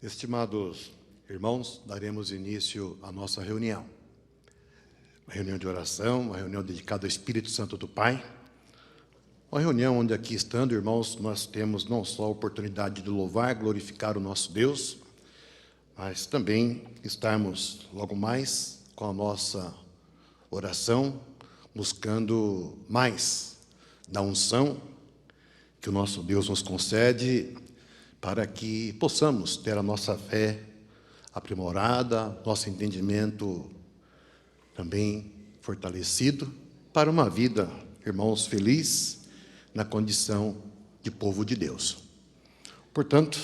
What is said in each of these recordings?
Estimados irmãos, daremos início à nossa reunião. Uma reunião de oração, uma reunião dedicada ao Espírito Santo do Pai. Uma reunião onde aqui estando, irmãos, nós temos não só a oportunidade de louvar, glorificar o nosso Deus, mas também estarmos logo mais com a nossa oração, buscando mais da unção que o nosso Deus nos concede, para que possamos ter a nossa fé aprimorada, nosso entendimento também fortalecido, para uma vida, irmãos, feliz na condição de povo de Deus. Portanto,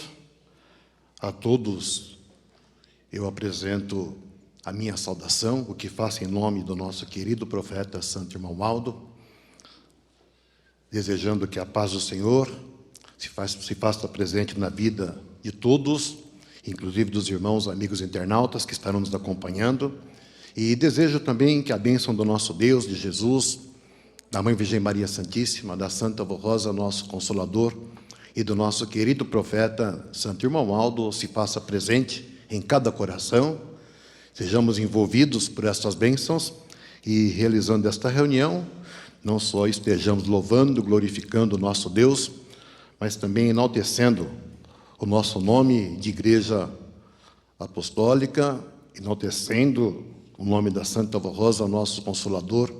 a todos eu apresento a minha saudação, o que faço em nome do nosso querido profeta Santo Irmão Aldo, desejando que a paz do Senhor se faça presente na vida de todos, inclusive dos irmãos, amigos internautas que estarão nos acompanhando, e desejo também que a bênção do nosso Deus, de Jesus, da Mãe Virgem Maria Santíssima, da Santa Avó Rosa, nosso Consolador, e do nosso querido profeta Santo Irmão Aldo se faça presente em cada coração, sejamos envolvidos por estas bênçãos e realizando esta reunião, não só estejamos louvando, glorificando o nosso Deus, mas também enaltecendo o nosso nome de Igreja Apostólica, enaltecendo o nome da Santa Avó Rosa, nosso Consolador,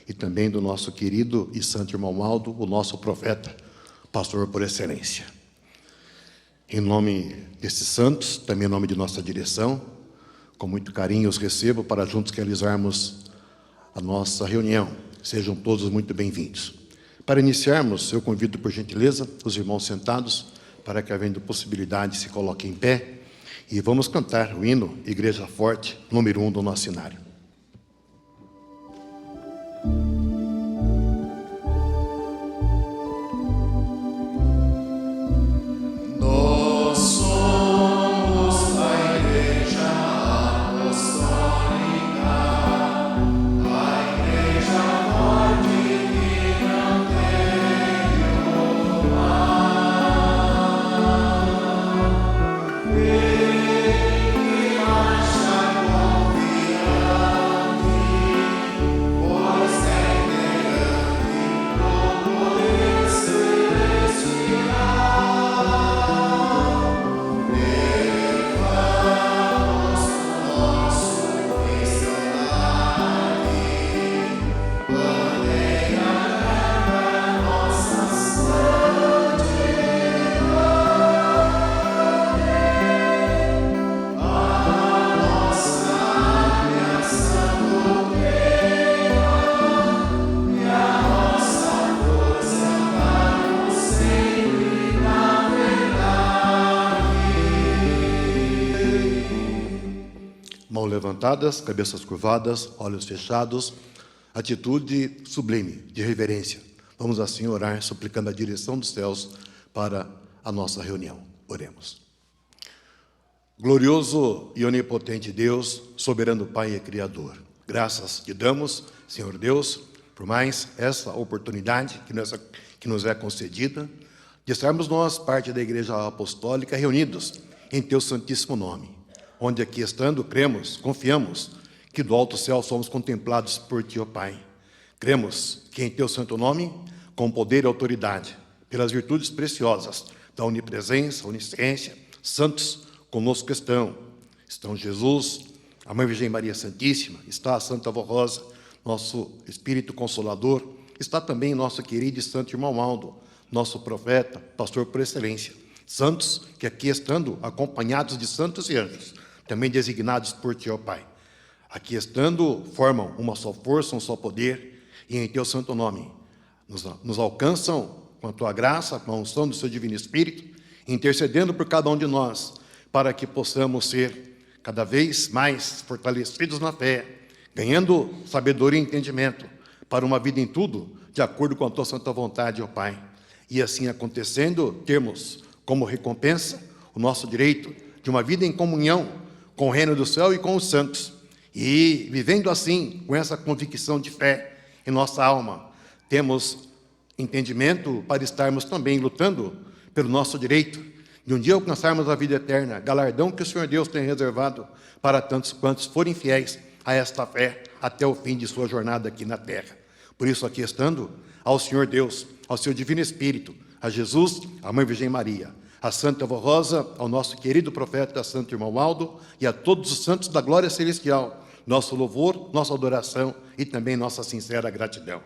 e também do nosso querido e Santo Irmão Aldo, o nosso profeta, pastor por excelência. Em nome desses santos, também em nome de nossa direção, com muito carinho os recebo para juntos realizarmos a nossa reunião. Sejam todos muito bem-vindos. Para iniciarmos, eu convido, por gentileza, os irmãos sentados, para que, havendo possibilidade, se coloquem em pé, e vamos cantar o hino Igreja Forte, número 1 do nosso cenário. Levantadas, cabeças curvadas, olhos fechados, atitude sublime, de reverência. Vamos assim orar, suplicando a direção dos céus para a nossa reunião. Oremos. Glorioso e onipotente Deus, soberano Pai e Criador, graças te damos, Senhor Deus, por mais essa oportunidade que nos é concedida, de estarmos nós, parte da Igreja Apostólica, reunidos em teu santíssimo nome, onde aqui estando, cremos, confiamos, que do alto céu somos contemplados por Ti, ó Pai. Cremos que em Teu santo nome, com poder e autoridade, pelas virtudes preciosas da onipresença, onisciência, santos conosco estão Jesus, a Mãe Virgem Maria Santíssima, está a Santa Avó Rosa, nosso Espírito Consolador, está também nosso querido e santo Irmão Aldo, nosso profeta, pastor por excelência, santos que aqui estando, acompanhados de santos e anjos, também designados por Ti, ó Pai. Aqui estando, formam uma só força, um só poder, e em Teu santo nome nos alcançam com a Tua graça, com a unção do Seu Divino Espírito, intercedendo por cada um de nós, para que possamos ser cada vez mais fortalecidos na fé, ganhando sabedoria e entendimento, para uma vida em tudo, de acordo com a Tua santa vontade, ó Pai. E assim acontecendo, termos como recompensa o nosso direito de uma vida em comunhão com o reino do céu e com os santos, e vivendo assim, com essa convicção de fé em nossa alma, temos entendimento para estarmos também lutando pelo nosso direito de um dia alcançarmos a vida eterna, galardão que o Senhor Deus tem reservado para tantos quantos forem fiéis a esta fé até o fim de sua jornada aqui na terra. Por isso, aqui estando, ao Senhor Deus, ao seu Divino Espírito, a Jesus, a Mãe Virgem Maria, a Santa Vó Rosa, ao nosso querido profeta Santo Irmão Aldo e a todos os santos da glória celestial, nosso louvor, nossa adoração e também nossa sincera gratidão.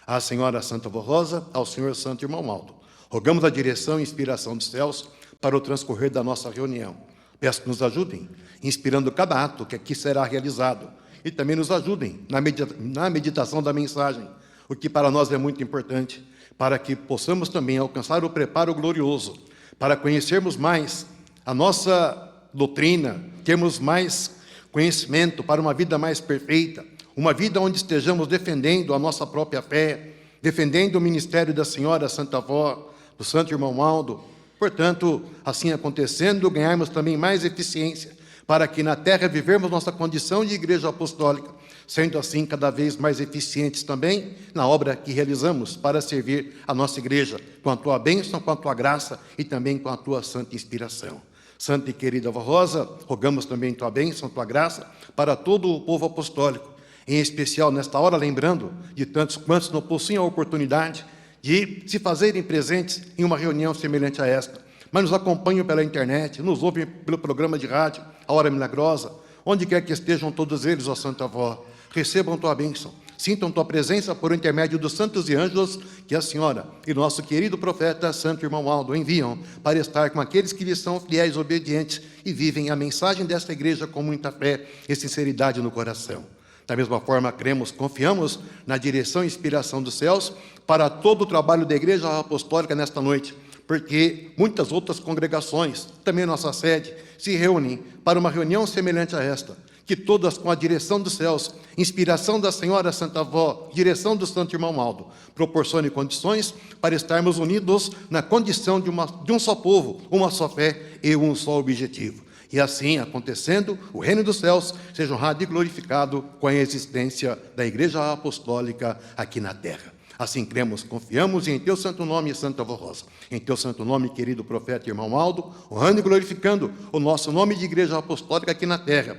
À Senhora Santa Vó Rosa, ao Senhor Santo Irmão Aldo, rogamos a direção e inspiração dos céus para o transcorrer da nossa reunião. Peço que nos ajudem, inspirando cada ato que aqui será realizado, e também nos ajudem na meditação da mensagem, o que para nós é muito importante, para que possamos também alcançar o preparo glorioso, para conhecermos mais a nossa doutrina, termos mais conhecimento para uma vida mais perfeita, uma vida onde estejamos defendendo a nossa própria fé, defendendo o ministério da Senhora Santa Avó, do Santo Irmão Aldo. Portanto, assim acontecendo, ganharmos também mais eficiência, para que na terra vivermos nossa condição de igreja apostólica, sendo assim cada vez mais eficientes também na obra que realizamos para servir a nossa igreja, com a tua bênção, com a tua graça e também com a tua santa inspiração. Santa e querida Vó Rosa, rogamos também tua bênção, tua graça para todo o povo apostólico, em especial nesta hora, lembrando de tantos quantos não possuem a oportunidade de se fazerem presentes em uma reunião semelhante a esta, mas nos acompanham pela internet, nos ouvem pelo programa de rádio, A Hora Milagrosa, onde quer que estejam todos eles, ó Santa Avó, recebam tua bênção, sintam tua presença por intermédio dos santos e anjos que a Senhora e nosso querido profeta Santo Irmão Aldo enviam para estar com aqueles que lhes são fiéis, obedientes e vivem a mensagem desta igreja com muita fé e sinceridade no coração. Da mesma forma, cremos, confiamos na direção e inspiração dos céus para todo o trabalho da Igreja Apostólica nesta noite, porque muitas outras congregações, também nossa sede, se reúnem para uma reunião semelhante a esta, que todas com a direção dos céus, inspiração da Senhora Santa Avó, direção do Santo Irmão Aldo, proporcione condições para estarmos unidos na condição de um só povo, uma só fé e um só objetivo. E assim, acontecendo, o reino dos céus seja honrado e glorificado com a existência da Igreja Apostólica aqui na terra. Assim cremos, confiamos e em teu santo nome, Santa Vó Rosa, em teu santo nome, querido profeta Irmão Aldo, honrando e glorificando o nosso nome de Igreja Apostólica aqui na terra,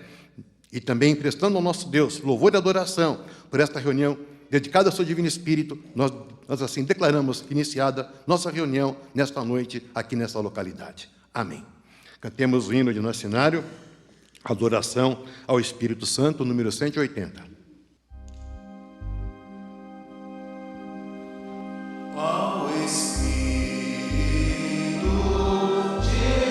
e também prestando ao nosso Deus louvor e adoração por esta reunião dedicada ao seu Divino Espírito, nós assim declaramos iniciada nossa reunião nesta noite aqui nessa localidade. Amém. Cantemos o hino de nosso cenário, Adoração ao Espírito Santo, número 180. Ao Espírito divino,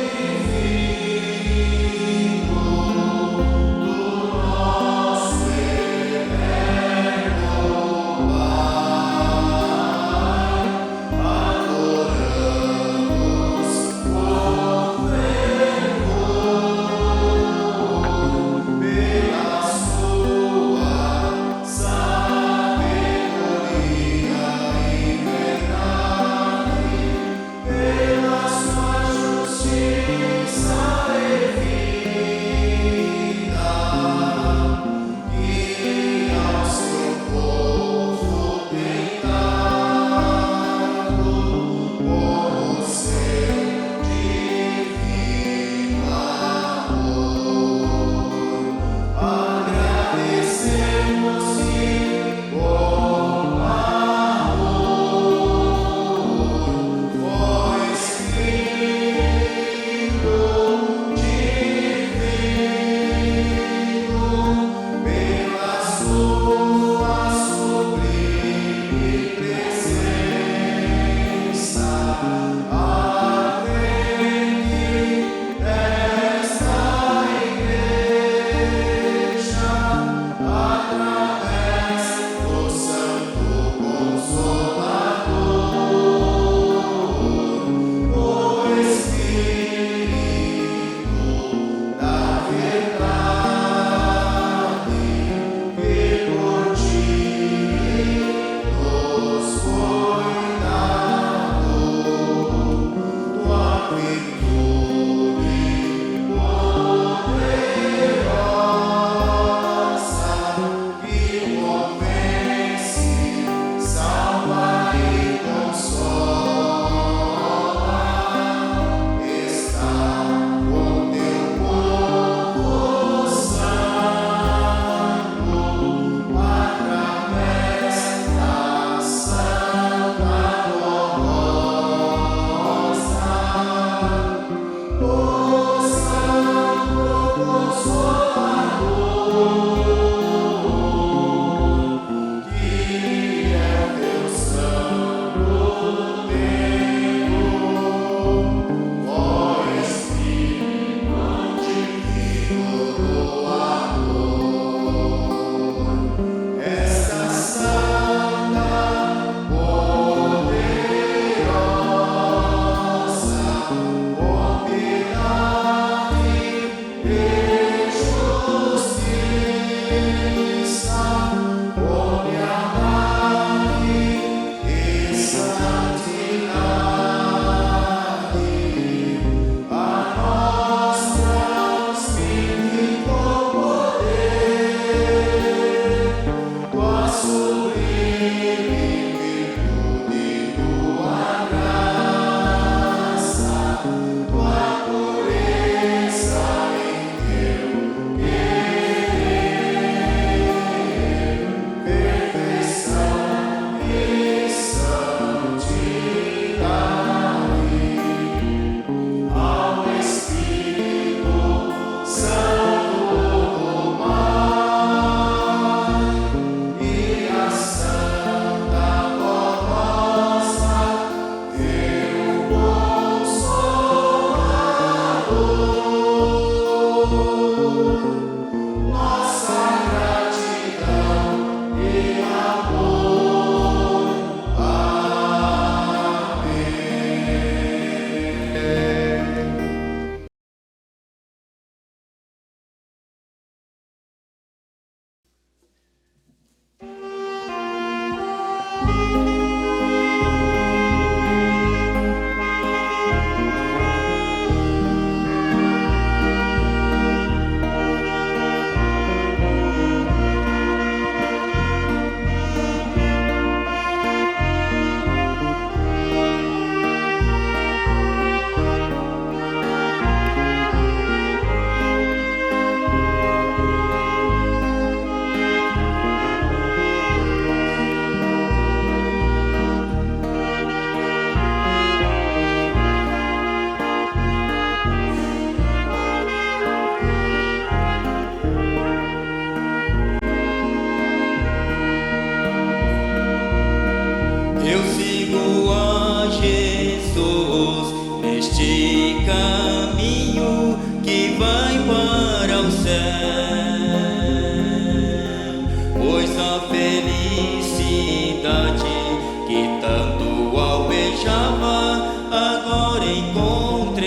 que tanto almejava, agora encontrei.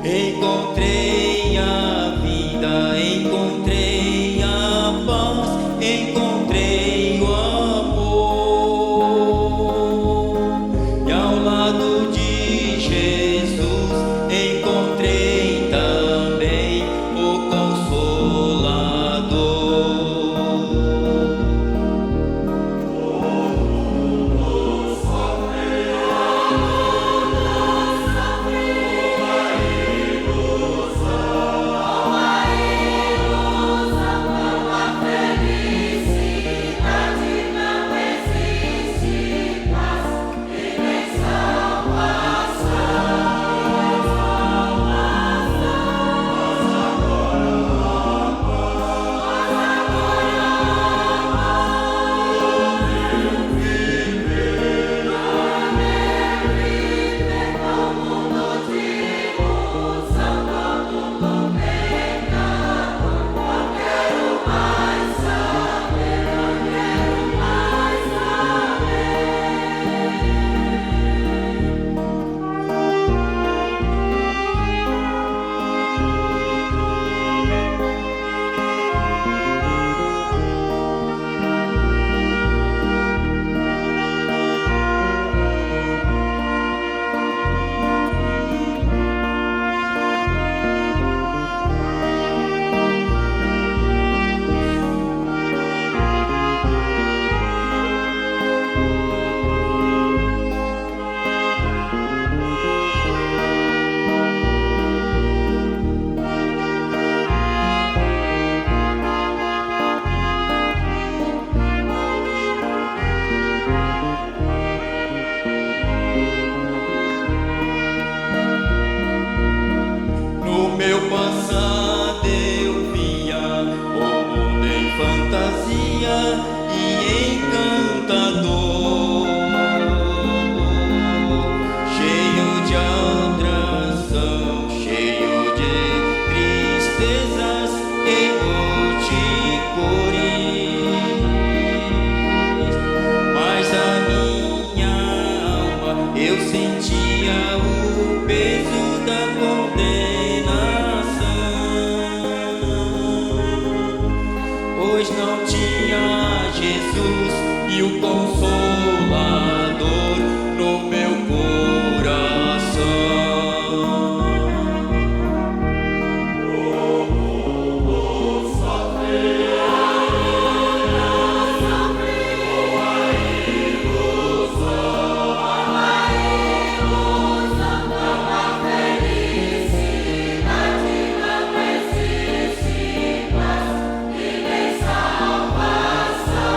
Encontrei a vida, encontrei a paz, encontrei o amor. E ao lado de Jesus encontrei também o Consolador. No meu passado eu via o mundo em fantasia e encantador, cheio de atração, cheio de tristezas e multicores. Mas a minha alma eu sentia o peso da condenação, pois não tinha Jesus e o Consolador no meu coração. Salvação.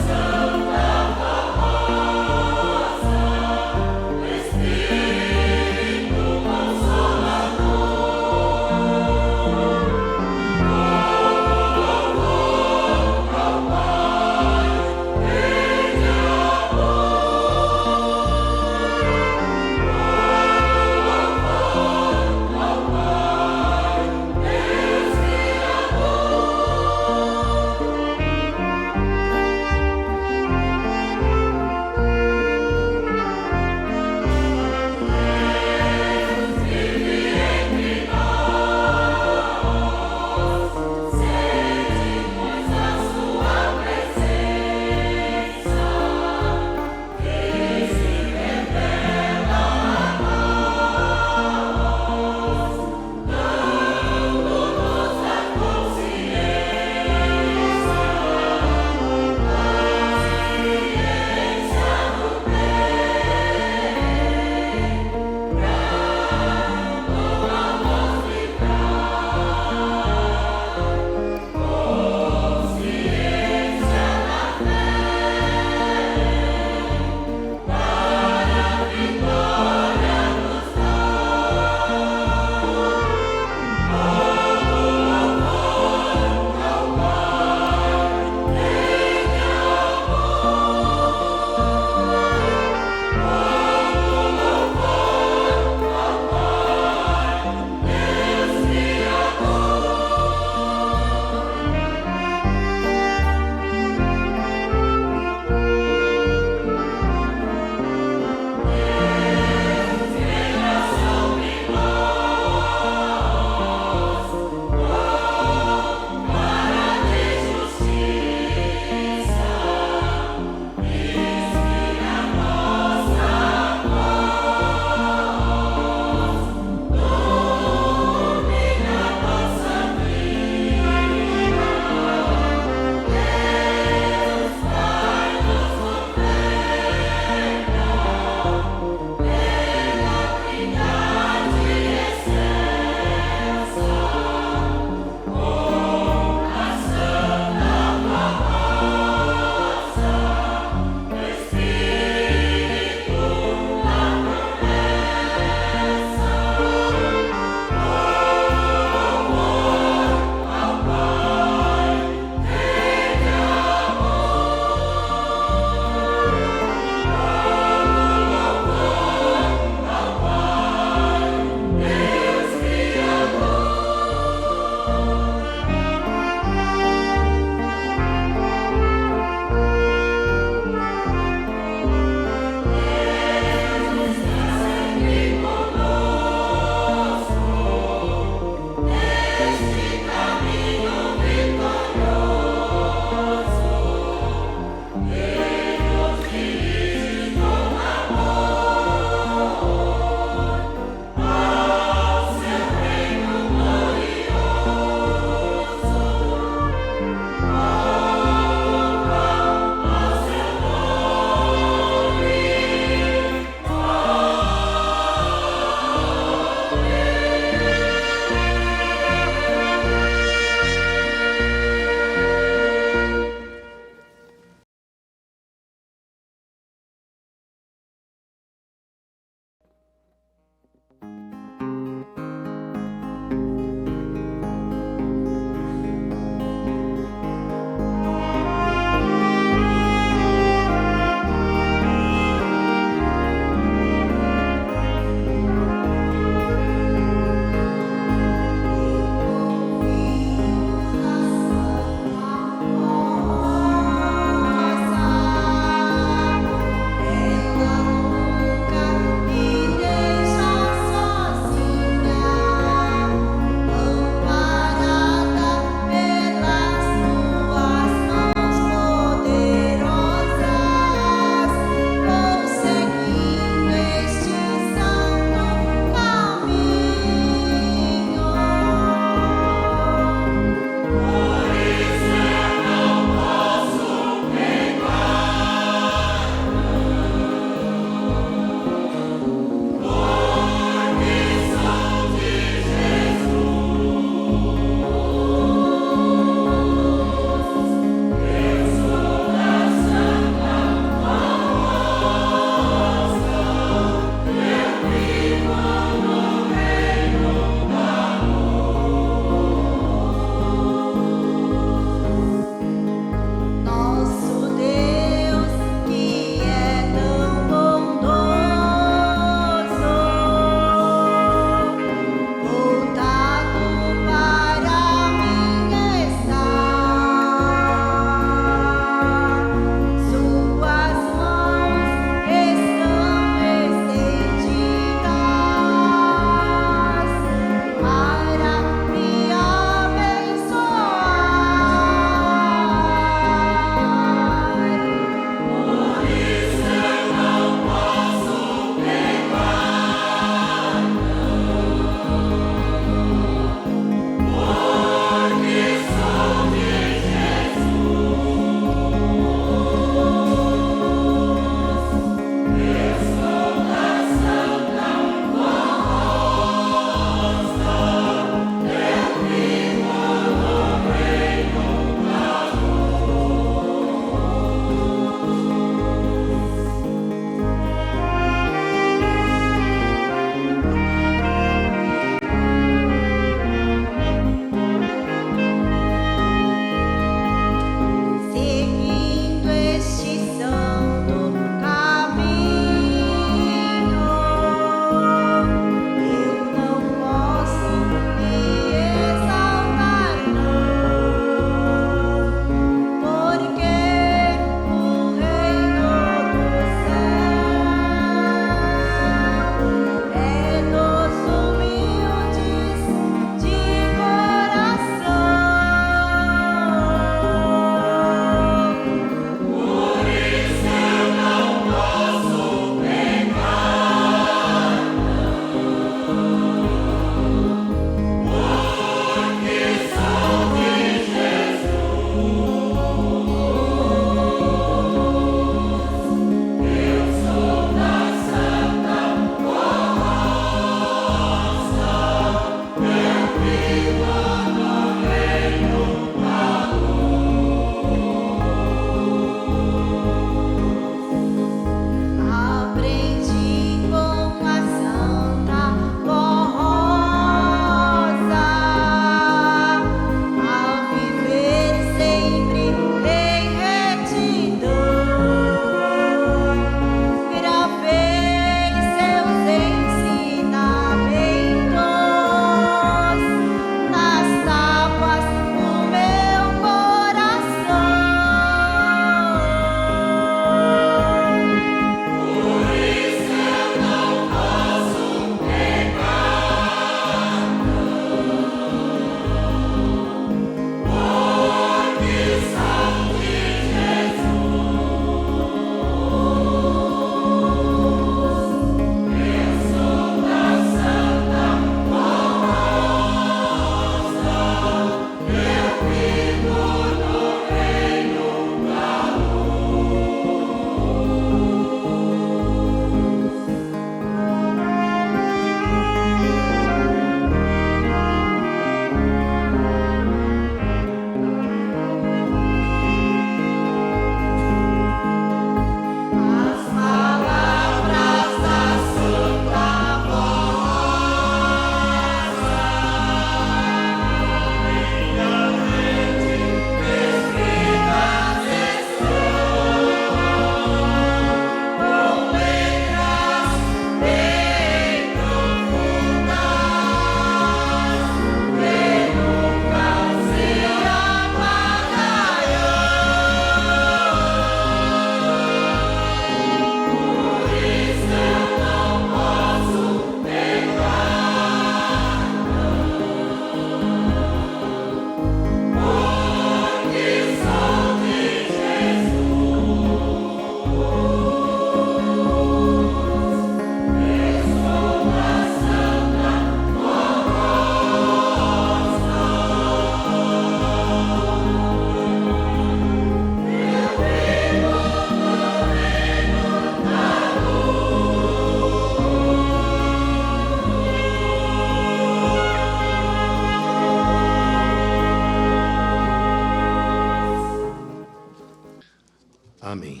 Amém.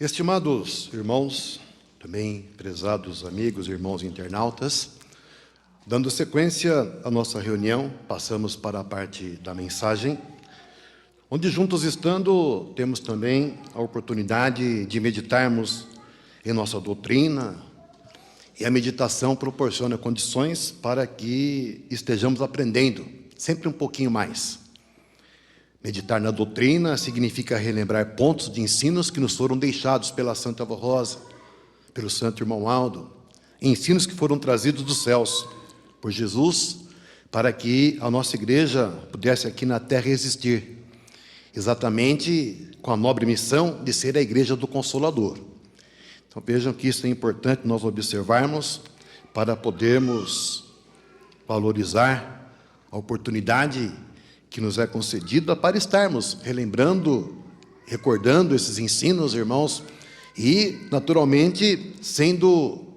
Estimados irmãos, também prezados amigos e irmãos internautas, dando sequência à nossa reunião, passamos para a parte da mensagem, onde juntos estando, temos também a oportunidade de meditarmos em nossa doutrina, e a meditação proporciona condições para que estejamos aprendendo sempre um pouquinho mais. Meditar na doutrina significa relembrar pontos de ensinos que nos foram deixados pela Santa Avó Rosa, pelo Santo Irmão Aldo, ensinos que foram trazidos dos céus por Jesus, para que a nossa igreja pudesse aqui na terra existir, exatamente com a nobre missão de ser a igreja do Consolador. Então vejam que isso é importante nós observarmos para podermos valorizar a oportunidade que nos é concedida para estarmos relembrando, recordando esses ensinos, irmãos, e naturalmente sendo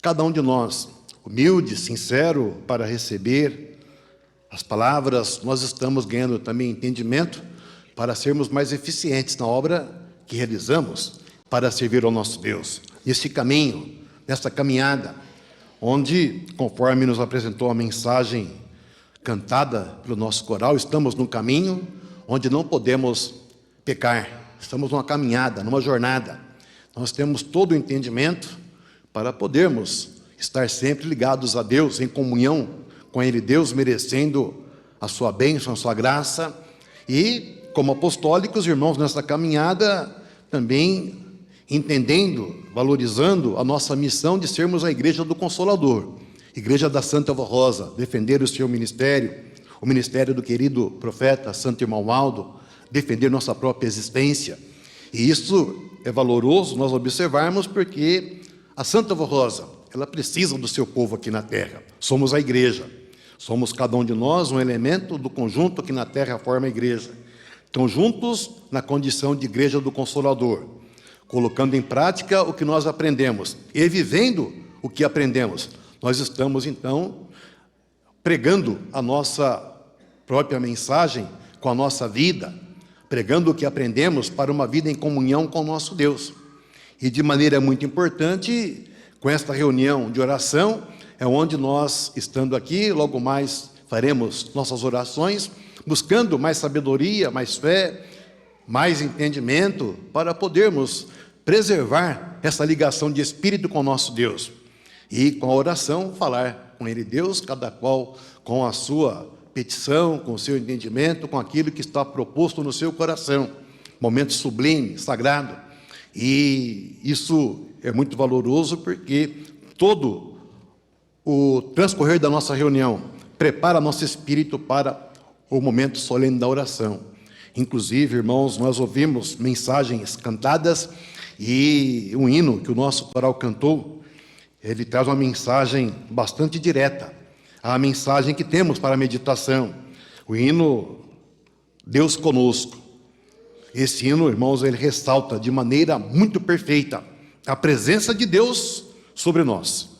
cada um de nós humilde, sincero para receber as palavras, nós estamos ganhando também entendimento para sermos mais eficientes na obra que realizamos para servir ao nosso Deus. Neste caminho, nesta caminhada, onde, conforme nos apresentou a mensagem cantada pelo nosso coral, estamos num caminho onde não podemos pecar, estamos numa caminhada, numa jornada. Nós temos todo o entendimento para podermos estar sempre ligados a Deus, em comunhão com Ele, Deus merecendo a sua bênção, a sua graça, e como apostólicos, irmãos, nessa caminhada, também entendendo, valorizando a nossa missão de sermos a igreja do Consolador, igreja da Santa Avó Rosa, defender o seu ministério, o ministério do querido profeta Santo Irmão Aldo, defender nossa própria existência. E isso é valoroso nós observarmos, porque a Santa Avó Rosa, ela precisa do seu povo aqui na terra. Somos a igreja, somos cada um de nós um elemento do conjunto que na terra forma a igreja. Então, juntos na condição de igreja do Consolador, colocando em prática o que nós aprendemos e vivendo o que aprendemos, nós estamos, então, pregando a nossa própria mensagem com a nossa vida, pregando o que aprendemos para uma vida em comunhão com o nosso Deus. E de maneira muito importante, com esta reunião de oração, é onde nós, estando aqui, logo mais faremos nossas orações, buscando mais sabedoria, mais fé, mais entendimento, para podermos preservar essa ligação de espírito com o nosso Deus. E com a oração, falar com Ele, Deus, cada qual com a sua petição, com o seu entendimento, com aquilo que está proposto no seu coração. Momento sublime, sagrado. E isso é muito valoroso, porque todo o transcorrer da nossa reunião prepara nosso espírito para o momento solene da oração. Inclusive, irmãos, nós ouvimos mensagens cantadas e um hino que o nosso coral cantou, ele traz uma mensagem bastante direta, a mensagem que temos para a meditação. O hino Deus Conosco. Esse hino, irmãos, ele ressalta de maneira muito perfeita a presença de Deus sobre nós,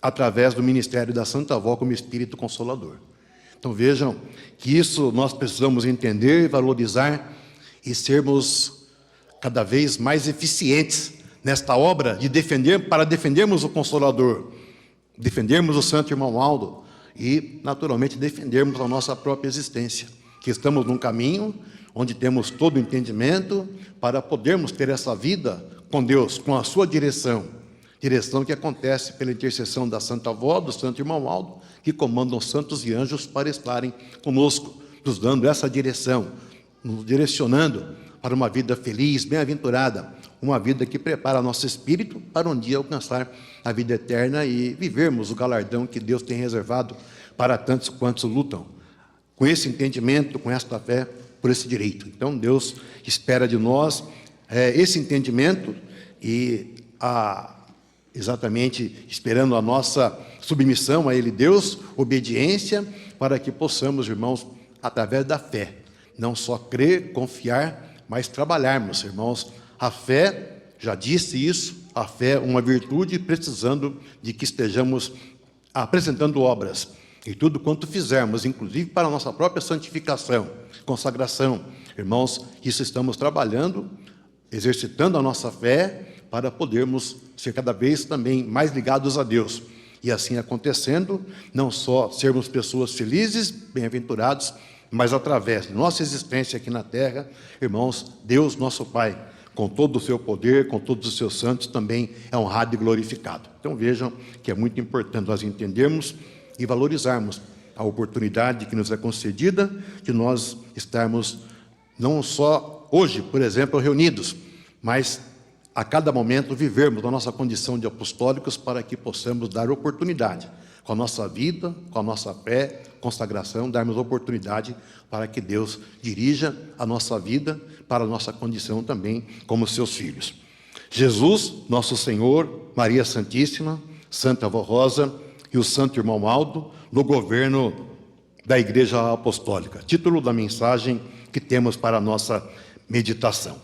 através do ministério da Santa Avó como Espírito Consolador. Então vejam que isso nós precisamos entender, valorizar e sermos cada vez mais eficientes nesta obra de defender, para defendermos o Consolador, defendermos o Santo Irmão Aldo e, naturalmente, defendermos a nossa própria existência, que estamos num caminho onde temos todo o entendimento para podermos ter essa vida com Deus, com a sua direção que acontece pela intercessão da Santa Avó, do Santo Irmão Aldo, que comandam santos e anjos para estarem conosco, nos dando essa direção, nos direcionando para uma vida feliz, bem-aventurada, uma vida que prepara nosso espírito para um dia alcançar a vida eterna e vivermos o galardão que Deus tem reservado para tantos quantos lutam com esse entendimento, com esta fé, por esse direito. Então Deus espera de nós esse entendimento e exatamente esperando a nossa submissão a Ele, Deus, obediência, para que possamos, irmãos, através da fé, não só crer, confiar, mas trabalharmos, irmãos. A fé, já disse isso, a fé é uma virtude, precisando de que estejamos apresentando obras, e tudo quanto fizermos, inclusive para a nossa própria santificação, consagração, Irmãos, isso estamos trabalhando, exercitando a nossa fé para podermos ser cada vez também mais ligados a Deus. E assim acontecendo, não só sermos pessoas felizes, bem-aventurados, mas através de nossa existência aqui na terra, irmãos, Deus, nosso Pai, com todo o seu poder, com todos os seus santos, também é honrado e glorificado. Então vejam que é muito importante nós entendermos e valorizarmos a oportunidade que nos é concedida de nós estarmos não só hoje, por exemplo, reunidos, mas a cada momento vivermos a nossa condição de apostólicos para que possamos dar oportunidade, com a nossa vida, com a nossa fé, consagração, darmos oportunidade para que Deus dirija a nossa vida para a nossa condição também como seus filhos. Jesus, nosso Senhor, Maria Santíssima, Santa Avó Rosa e o Santo Irmão Aldo, no governo da Igreja Apostólica. Título da mensagem que temos para a nossa meditação.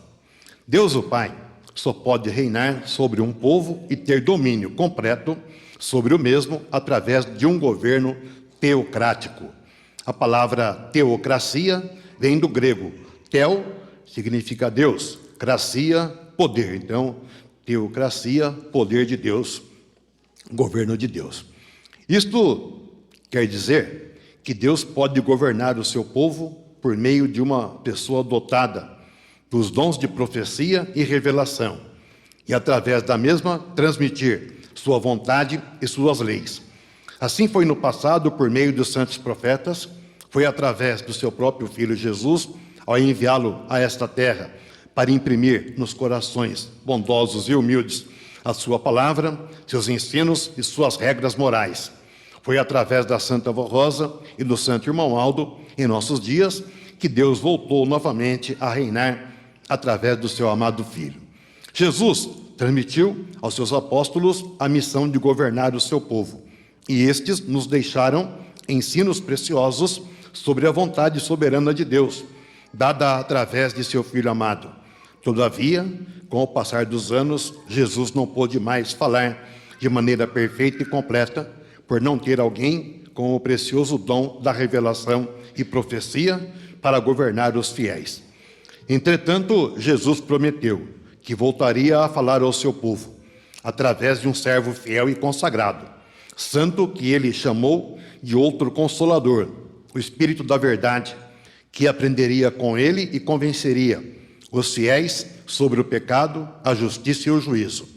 Deus, o Pai, só pode reinar sobre um povo e ter domínio completo sobre o mesmo através de um governo teocrático. A palavra teocracia vem do grego. Teo significa Deus, cracia, poder. Então, teocracia, poder de Deus, governo de Deus. Isto quer dizer que Deus pode governar o seu povo por meio de uma pessoa dotada dos dons de profecia e revelação, e através da mesma transmitir sua vontade e suas leis. Assim foi no passado por meio dos santos profetas, foi através do seu próprio Filho Jesus, ao enviá-lo a esta terra, para imprimir nos corações bondosos e humildes a sua palavra, seus ensinos e suas regras morais. Foi através da Santa Avó Rosa e do Santo Irmão Aldo, em nossos dias, que Deus voltou novamente a reinar através do seu amado Filho. Jesus transmitiu aos seus apóstolos a missão de governar o seu povo, e estes nos deixaram ensinos preciosos sobre a vontade soberana de Deus, dada através de seu Filho amado. Todavia, com o passar dos anos, Jesus não pôde mais falar de maneira perfeita e completa, por não ter alguém com o precioso dom da revelação e profecia para governar os fiéis. Entretanto, Jesus prometeu que voltaria a falar ao seu povo, através de um servo fiel e consagrado, santo que ele chamou de outro Consolador, o Espírito da Verdade, que aprenderia com ele e convenceria os fiéis sobre o pecado, a justiça e o juízo.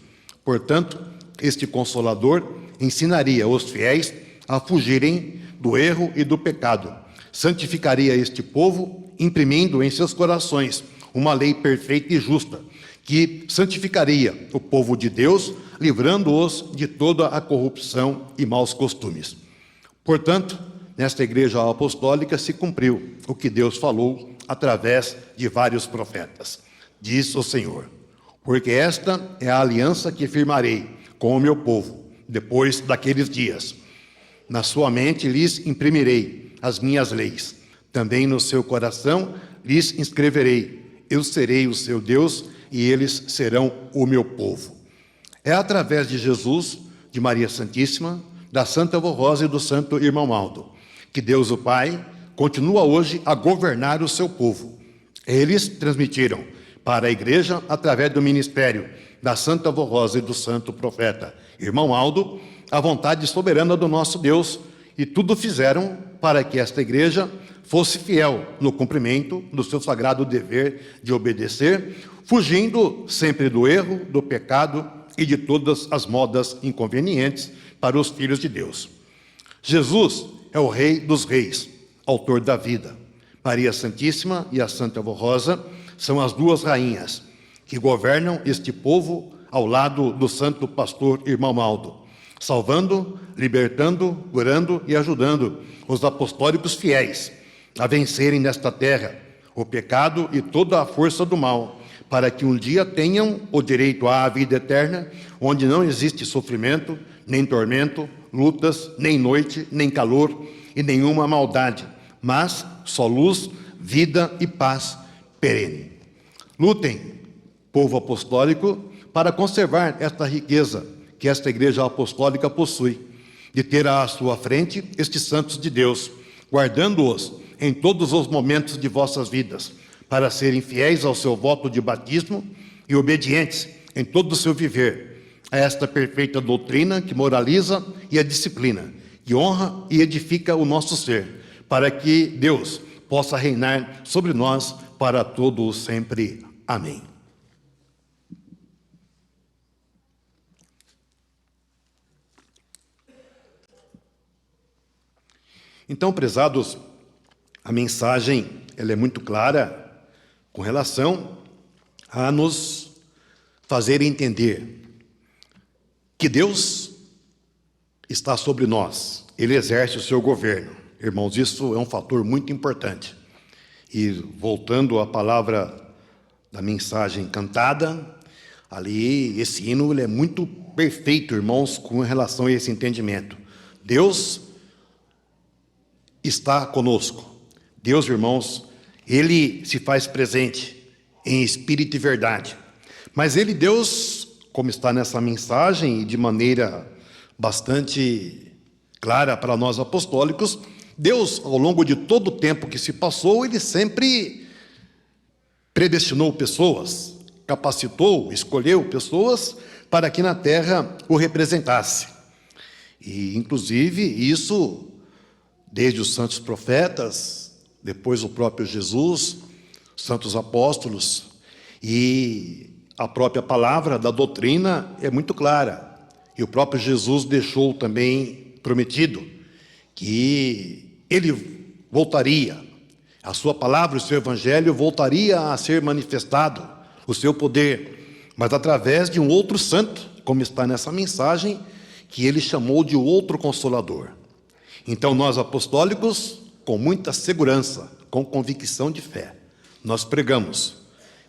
Portanto, este Consolador ensinaria os fiéis a fugirem do erro e do pecado, santificaria este povo, imprimindo em seus corações uma lei perfeita e justa, que santificaria o povo de Deus, livrando-os de toda a corrupção e maus costumes. Portanto, nesta igreja apostólica se cumpriu o que Deus falou através de vários profetas. Diz o Senhor: porque esta é a aliança que firmarei com o meu povo, depois daqueles dias. Na sua mente lhes imprimirei as minhas leis, também no seu coração lhes inscreverei. Eu serei o seu Deus e eles serão o meu povo. É através de Jesus, de Maria Santíssima, da Santa Avó Rosa e do Santo Irmão Aldo, que Deus o Pai continua hoje a governar o seu povo. Eles transmitiram para a igreja, através do ministério da Santa Avó Rosa e do Santo Profeta Irmão Aldo, a vontade soberana do nosso Deus, e tudo fizeram para que esta igreja fosse fiel no cumprimento do seu sagrado dever de obedecer, fugindo sempre do erro, do pecado e de todas as modas inconvenientes para os filhos de Deus. Jesus é o Rei dos Reis, autor da vida. Maria Santíssima e a Santa Avó Rosa são as duas rainhas que governam este povo ao lado do santo pastor Irmão Aldo, salvando, libertando, curando e ajudando os apostólicos fiéis a vencerem nesta terra o pecado e toda a força do mal, para que um dia tenham o direito à vida eterna, onde não existe sofrimento, nem tormento, lutas, nem noite, nem calor e nenhuma maldade, mas só luz, vida e paz perene. Lutem, povo apostólico, para conservar esta riqueza que esta igreja apostólica possui, de ter à sua frente estes santos de Deus, guardando-os em todos os momentos de vossas vidas, para serem fiéis ao seu voto de batismo e obedientes em todo o seu viver a esta perfeita doutrina que moraliza e a disciplina, que honra e edifica o nosso ser, para que Deus possa reinar sobre nós para todo o sempre. Amém. Então, prezados, a mensagem ela é muito clara com relação a nos fazer entender que Deus está sobre nós, Ele exerce o seu governo. Irmãos, isso é um fator muito importante. E voltando à palavra da mensagem cantada, ali esse hino ele é muito perfeito, irmãos, com relação a esse entendimento. Deus está conosco. Deus, irmãos, Ele se faz presente em espírito e verdade. Mas Ele, Deus, como está nessa mensagem, e de maneira bastante clara para nós apostólicos, Deus, ao longo de todo o tempo que se passou, Ele sempre predestinou pessoas, capacitou, escolheu pessoas para que na terra o representasse. E, inclusive, isso desde os santos profetas, depois o próprio Jesus, santos apóstolos, e a própria palavra da doutrina é muito clara. E o próprio Jesus deixou também prometido que Ele voltaria, a sua palavra, o seu evangelho voltaria a ser manifestado, o seu poder, mas através de um outro santo, como está nessa mensagem, que Ele chamou de outro Consolador. Então nós apostólicos, com muita segurança, com convicção de fé, nós pregamos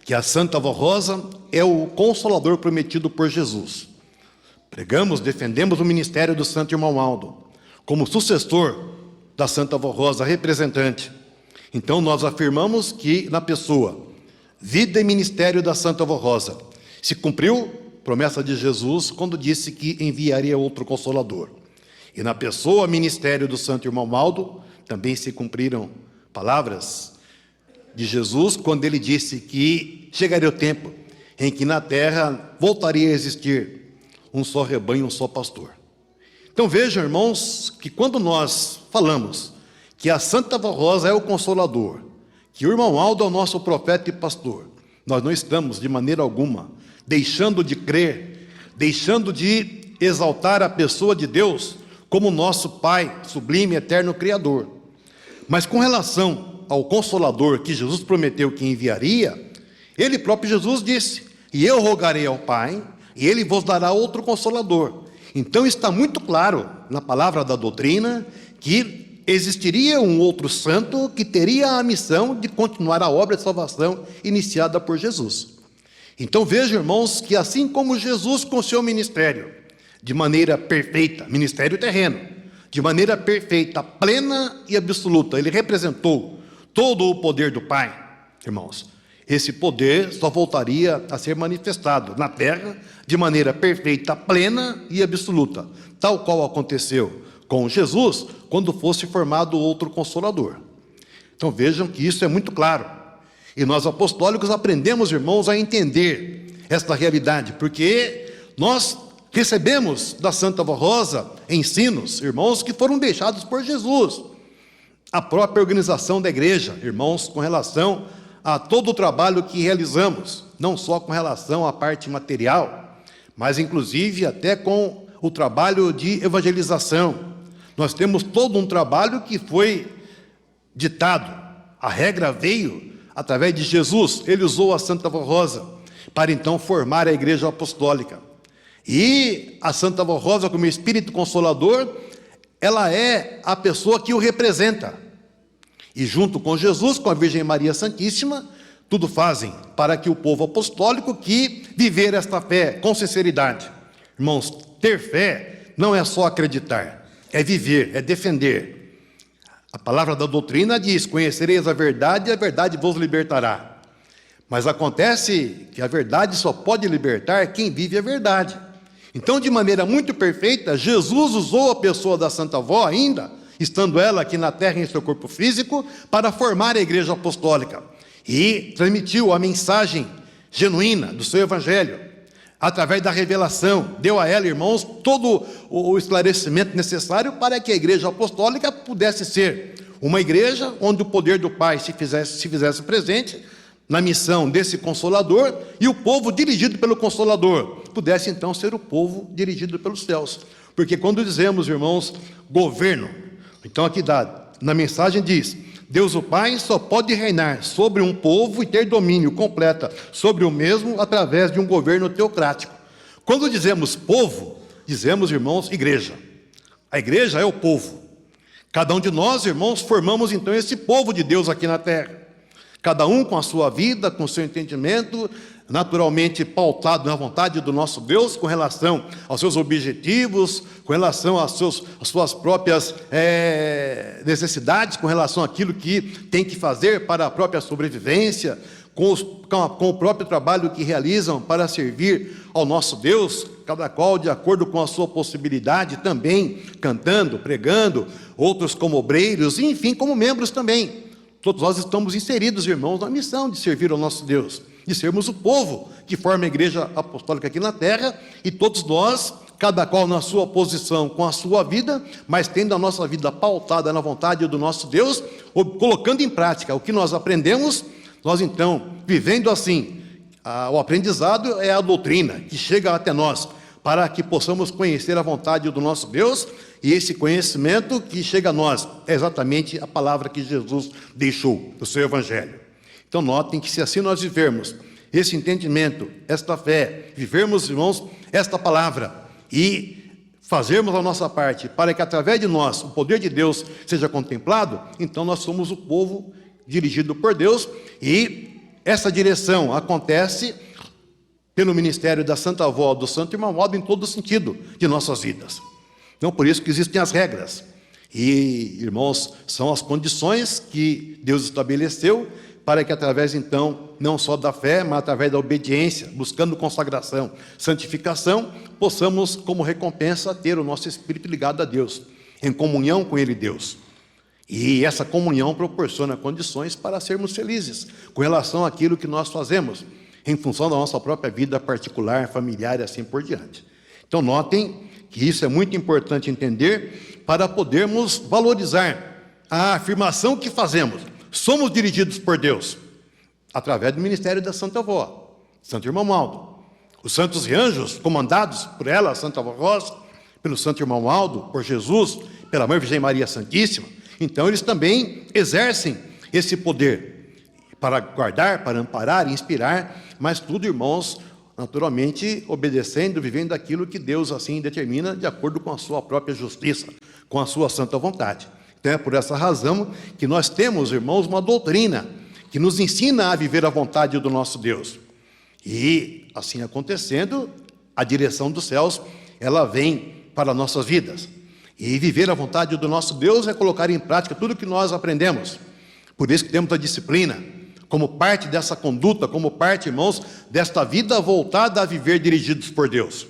que a Santa Vó Rosa é o Consolador prometido por Jesus. Pregamos, defendemos o ministério do Santo Irmão Aldo, como sucessor da Santa Vó Rosa, representante. Então nós afirmamos que na pessoa, vida e ministério da Santa Vó Rosa, se cumpriu a promessa de Jesus quando disse que enviaria outro Consolador. E na pessoa, ministério do Santo Irmão Aldo, também se cumpriram palavras de Jesus, quando ele disse que chegaria o tempo em que na terra voltaria a existir um só rebanho, um só pastor. Então vejam, irmãos, que quando nós falamos que a Santa Vó Rosa é o Consolador, que o Irmão Aldo é o nosso profeta e pastor, nós não estamos de maneira alguma deixando de crer, deixando de exaltar a pessoa de Deus como nosso Pai, sublime, eterno Criador. Mas com relação ao Consolador que Jesus prometeu que enviaria, Ele próprio Jesus disse, e eu rogarei ao Pai, e Ele vos dará outro Consolador. Então está muito claro na palavra da doutrina que existiria um outro santo que teria a missão de continuar a obra de salvação iniciada por Jesus. Então vejam, irmãos, que assim como Jesus com seu ministério, de maneira perfeita, ministério terreno, de maneira perfeita, plena e absoluta, Ele representou todo o poder do Pai, irmãos. Esse poder só voltaria a ser manifestado na terra de maneira perfeita, plena e absoluta, tal qual aconteceu com Jesus quando fosse formado outro Consolador. Então vejam que isso é muito claro. E nós apostólicos aprendemos, irmãos, a entender esta realidade, porque nós recebemos da Santa Vó Rosa ensinos, irmãos, que foram deixados por Jesus. A própria organização da igreja, irmãos, com relação a todo o trabalho que realizamos, não só com relação à parte material, mas inclusive até com o trabalho de evangelização. Nós temos todo um trabalho que foi ditado. A regra veio através de Jesus. Ele usou a Santa Vó Rosa para então formar a igreja apostólica. E a Santa Vó Rosa, como Espírito Consolador, ela é a pessoa que o representa. E junto com Jesus, com a Virgem Maria Santíssima, tudo fazem para que o povo apostólico que viver esta fé com sinceridade. Irmãos, ter fé não é só acreditar, é viver, é defender. A palavra da doutrina diz, conhecereis a verdade e a verdade vos libertará. Mas acontece que a verdade só pode libertar quem vive a verdade. Então, de maneira muito perfeita, Jesus usou a pessoa da Santa Vó ainda, estando ela aqui na terra em seu corpo físico, para formar a igreja apostólica. e transmitiu a mensagem genuína do seu evangelho, através da revelação, deu a ela, irmãos, todo o esclarecimento necessário para que a igreja apostólica pudesse ser uma igreja onde o poder do Pai se fizesse presente na missão desse Consolador, e o povo dirigido pelo Consolador pudesse então ser o povo dirigido pelos céus. Porque quando dizemos, irmãos, governo, então aqui na mensagem diz: Deus o Pai só pode reinar sobre um povo e ter domínio completo sobre o mesmo através de um governo teocrático. Quando dizemos povo, dizemos, irmãos, igreja. A igreja é o povo. Cada um de nós, irmãos, formamos então esse povo de Deus aqui na terra. Cada um com a sua vida, com o seu entendimento, naturalmente pautado na vontade do nosso Deus, com relação aos seus objetivos, com relação às suas próprias necessidades, com relação àquilo que tem que fazer para a própria sobrevivência, com o próprio trabalho que realizam para servir ao nosso Deus, cada qual de acordo com a sua possibilidade, também cantando, pregando, outros como obreiros, enfim, como membros também. Todos nós estamos inseridos, irmãos, na missão de servir ao nosso Deus, de sermos o povo que forma a igreja apostólica aqui na terra, e todos nós, cada qual na sua posição, com a sua vida, mas tendo a nossa vida pautada na vontade do nosso Deus, colocando em prática o que nós aprendemos, nós então, vivendo assim, o aprendizado é a doutrina que chega até nós, para que possamos conhecer a vontade do nosso Deus, e esse conhecimento que chega a nós é exatamente a palavra que Jesus deixou do seu evangelho. Então notem que se assim nós vivermos esse entendimento, esta fé, vivermos, irmãos, esta palavra e fazermos a nossa parte para que através de nós o poder de Deus seja contemplado, então nós somos o povo dirigido por Deus, e essa direção acontece pelo ministério da Santa Avó, do Santo Irmão-Aldo, em todo o sentido de nossas vidas. Então, por isso que existem as regras. E, irmãos, são as condições que Deus estabeleceu para que através, então, não só da fé, mas através da obediência, buscando consagração, santificação, possamos, como recompensa, ter o nosso espírito ligado a Deus, em comunhão com Ele, Deus. E essa comunhão proporciona condições para sermos felizes com relação àquilo que nós fazemos, em função da nossa própria vida particular, familiar e assim por diante. Então, notem que isso é muito importante entender para podermos valorizar a afirmação que fazemos. Somos dirigidos por Deus, através do ministério da Santa Avó, Santo Irmão Aldo. Os santos e anjos, comandados por ela, a Santa Avó Rosa, pelo Santo Irmão Aldo, por Jesus, pela Mãe Virgem Maria Santíssima, então eles também exercem esse poder para guardar, para amparar, inspirar, mas tudo, irmãos, naturalmente obedecendo, vivendo aquilo que Deus assim determina, de acordo com a sua própria justiça, com a sua santa vontade. Então é por essa razão que nós temos, irmãos, uma doutrina que nos ensina a viver a vontade do nosso Deus. E assim acontecendo, a direção dos céus, ela vem para nossas vidas. E viver a vontade do nosso Deus é colocar em prática tudo que nós aprendemos. Por isso que temos a disciplina, como parte dessa conduta, como parte, irmãos, desta vida voltada a viver dirigidos por Deus.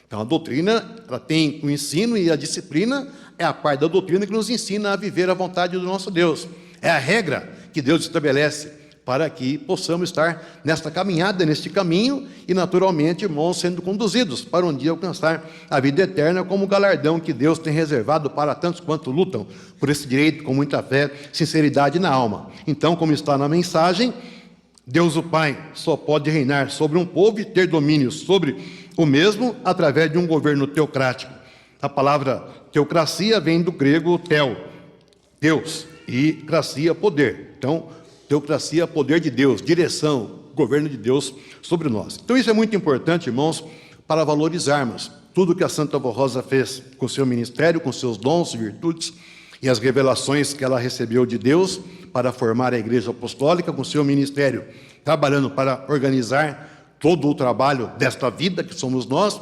Então a doutrina, ela tem o ensino, e a disciplina é a parte da doutrina que nos ensina a viver a vontade do nosso Deus. É a regra que Deus estabelece para que possamos estar nesta caminhada, neste caminho, e naturalmente, irmãos, sendo conduzidos para um dia alcançar a vida eterna como galardão que Deus tem reservado para tantos quanto lutam por esse direito com muita fé, sinceridade na alma. Então, como está na mensagem, Deus o Pai só pode reinar sobre um povo e ter domínio sobre o mesmo através de um governo teocrático. A palavra teocracia vem do grego theo, Deus, e cracia, poder. Então, teocracia, poder de Deus, direção, governo de Deus sobre nós. Então isso é muito importante, irmãos, para valorizarmos tudo que a Santa Avó Rosa fez com seu ministério, com seus dons, virtudes e as revelações que ela recebeu de Deus para formar a igreja apostólica, com seu ministério, trabalhando para organizar todo o trabalho desta vida que somos nós,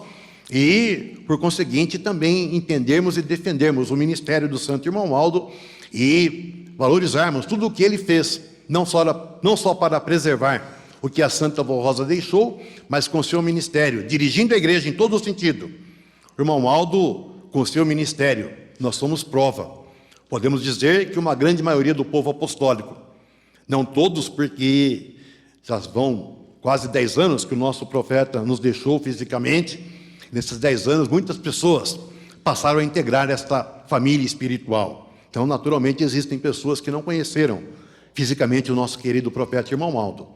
e, por conseguinte, também entendermos e defendermos o ministério do Santo Irmão Aldo e valorizarmos tudo o que ele fez, não só para preservar o que a Santa Avó Rosa deixou, mas com seu ministério, dirigindo a igreja em todo o sentido. O Irmão Aldo, com seu ministério, nós somos prova. Podemos dizer que uma grande maioria do povo apostólico Não todos, porque já vão quase 10 anos que o nosso profeta nos deixou fisicamente. Nesses 10 anos, muitas pessoas passaram a integrar esta família espiritual. Então, naturalmente, existem pessoas que não conheceram fisicamente o nosso querido profeta irmão Aldo.